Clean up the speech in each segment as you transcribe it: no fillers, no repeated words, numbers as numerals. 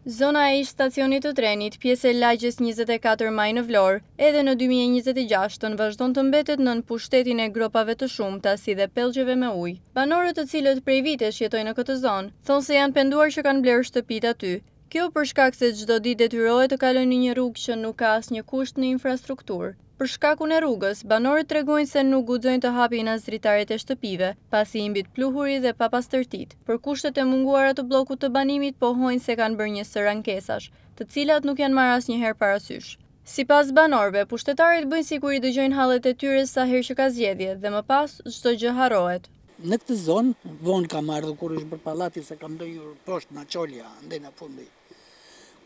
Zona e ish stacionit të trenit, pjesë e lagjes 24 maj në Vlorë, edhe në 2026 vazhdon të mbetet nën pushtetin e gropave të shumta si dhe pellgjeve me ujë. Banorët të cilët prej vitesh jetojnë në këtë zonë, thonë se janë penduar që kanë blerë shtëpitë aty. Kjo për shkak se çdo ditë detyrohet të kalojnë në një rrugë që nuk ka asnjë kusht në infrastrukturë. Për shkakun e rrugës, banorët tregojnë se nuk guxojnë të hapin as dritaret e shtëpive, pasi i mbit pluhuri dhe papastërtitë. Për kushtet e munguara të bllokut të banimit pohojnë se kanë bërë një sër ankesash, të cilat nuk janë marrë asnjëherë parasysh. Sipas banorëve, pushtetarët bëjnë sikur i dëgjojnë hallet e tyre sa herë që ka zgjedhje dhe më pas çdo gjë harrohet. Në këtë zonë, vonë kam ardhur kur është bërë pallati se kam ndonjë poshtë në Çolja, ndaj në fundi.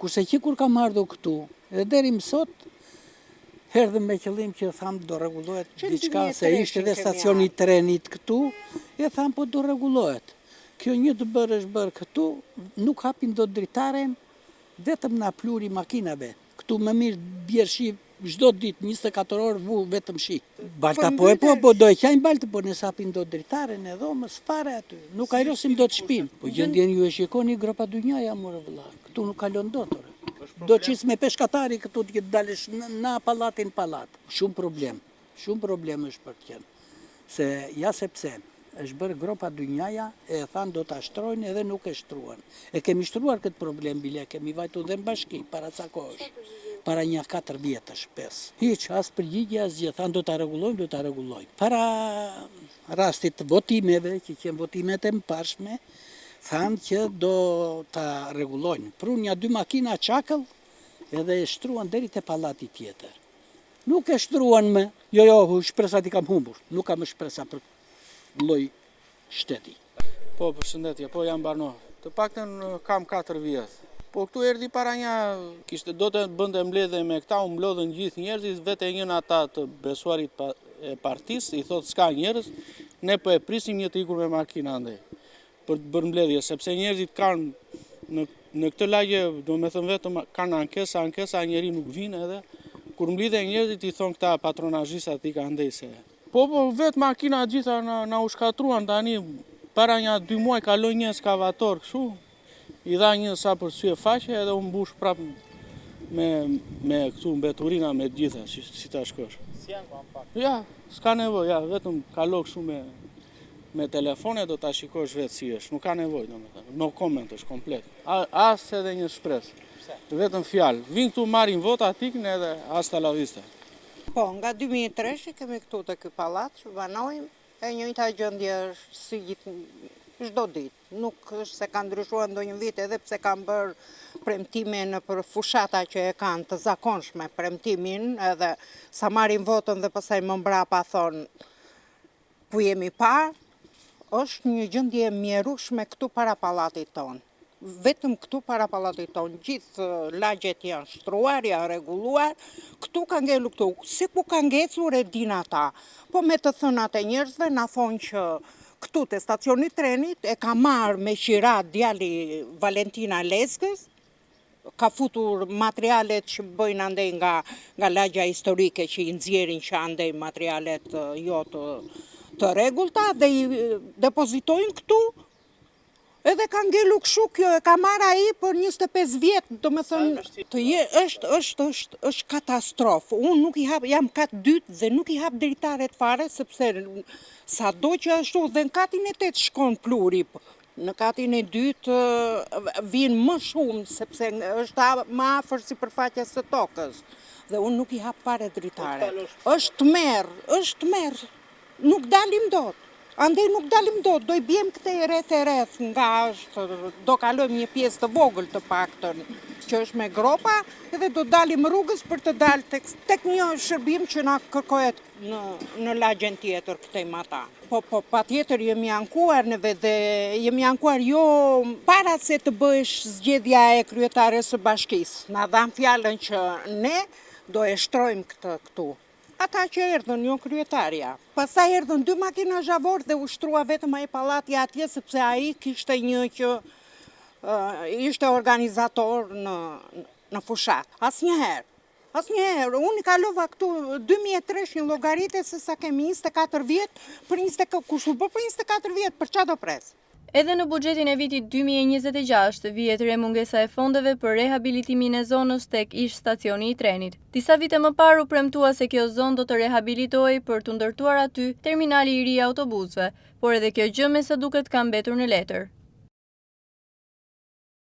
Kurse që kur kam ardhur këtu, edhe deri më sot, erdhëm me qëllim që tham do rregullohet diçka se ishte edhe stacioni i trenit këtu, e tham po do rregullohet. Kjo një të bërë është bërë këtu, nuk hapim dot dritaren, vetëm na pluri makinave. Këtu më mirë bjerë shi çdo ditë 24 orë vu vetëm shi. Balta po do e qajnë baltë, po nëse hapim dot dritaren e dhomës fare aty. Nuk ajrosim dot shtëpinë. Po gjendjen ju e shikoni gropa dynjaja more vëlla. Këtu nuk kalon dot. Do qis me peshkatari këtu të dalësh në pallatin pallat. Shumë problem është për të qenë. Se ja sepse është bërë gropa dynjaja, e thanë do të ashtrojnë edhe nuk e shtruan. E kemi shtruar këtë problem bile, kemi vajtu dhe në bashki, para ca kohësh. Para një 4 vjetësh, 5. Hiq, as përgjigje, as gjë, thanë do të rregullojnë. Para rastit të votimeve, që qenë votimet e mparshme, thanë që do të rregullojnë. Prun një 2 makina çakëll edhe e shtruan deri te pallati tjetër. Nuk e shtruan më. Jo, shpresat i kam humbur. Nuk kam shpresa për lloj shteti. Po, përshëndetje, po jam banor. Të paktën kam 4 vjet. Po këtu erdhi para kishte do të bënte mbledhje me këta, u mblodhen gjithë njerëzit, vetë njën ata të besuarit e partisë, i thotë s'ka njerëz, ne po e prisim një të ikur me makina andej për të bërë mbledhje, sepse njerëzit kanë në këtë lagje, do me thënë vetëm kanë ankesa, njeri nuk vinë edhe, kur mblidhen njerëzit i thonë këta patronazhistat i ka ndej se. Po, vetë makina gjitha na u shkatruan tani, para një 2 muaj kaloi një eskavator kështu, i dha një sa për sy e faqe edhe u mbush prapë me këtu mbeturina me gjitha, si ta shkosh. Si janë kompakt? Ja, s'ka nevojë, vetëm kalo kështu me telefone do ta shikosh vetë si është, nuk ka nevojë domethënë. No comment është komplet. As edhe një shpresë. Vetëm fjalë. Vin këtu marrin vota, tikën edhe hasta la vista. Po, nga 2003 kemi këtu te ky pallat, që banojmë, e njëjta gjendje është si gjithë çdo ditë. Nuk është se ka ndryshuar ndonjë vit edhe pse kanë bërë premtime në për fushata që e kanë të zakonshme premtimin, edhe sa marrin votën dhe pastaj më mbrapa thonë ku jemi parë, është një gjendje mjerueshme këtu para pallatit tonë. Vetëm këtu para pallatit tonë, gjithë lagjet janë shtruar, janë rregulluar, këtu ka ngelur këtu, se ku ka ngecur e din ata. Po me të thënat e njerëzve na thonë që këtu te stacioni i trenit e ka marrë me qira djali Valentina Leskës, ka futur materialet që bëjnë andej nga lagja historike që i nxjerrin që andej materialet jo të rregullta dhe i depozitojnë këtu. Edhe ka ngelu kështu, kjo e ka marrë ai për 25 vjet, domethënë është katastrofë. Unë nuk i hap, jam kat dytë dhe nuk i hap dritaret fare sepse sado që ashtu dhe në katin e 8 shkon pluri. Në katin e 2 vinë më shumë sepse është më afër sipërfaqes së tokës. Dhe unë nuk i hap fare dritaret. Është merr. Nuk dalim dot. Andej nuk dalim dot, do i bjem këtej rreth nga do kalojmë një pjesë të vogël të paktën që është me gropa edhe do dalim rrugës për të dalë tek një shërbim që na kërkohet në lagjen tjetër këtej ata. Po patjetër jemi ankuar neve dhe jemi ankuar jo para se të bëhesh zgjedhja e kryetares së bashkisë. Na dhan fjalën që ne do e shtrojmë këtë këtu. Ata që erdhën, jo kryetarja. Pastaj erdhën 2 makina zhavor dhe u shtrua vetëm ai pallati atje sepse ai kishte një që ishte organizator në fushat. Asnjëherë. Unë kalova këtu 2003 një llogaritë se sa kemi 24 vjet, kush u bë për 24 vjet, për çfarë do pres? Edhe në buxhetin e vitit 2026 vihet re mungesa e fondeve për rehabilitimin e zonës tek ish stacioni i trenit. Disa vite më parë u premtua se kjo zonë do të rehabilitohej për të ndërtuar aty terminali i ri i autobusëve, por edhe kjo gjë me sa duket ka mbetur në letër.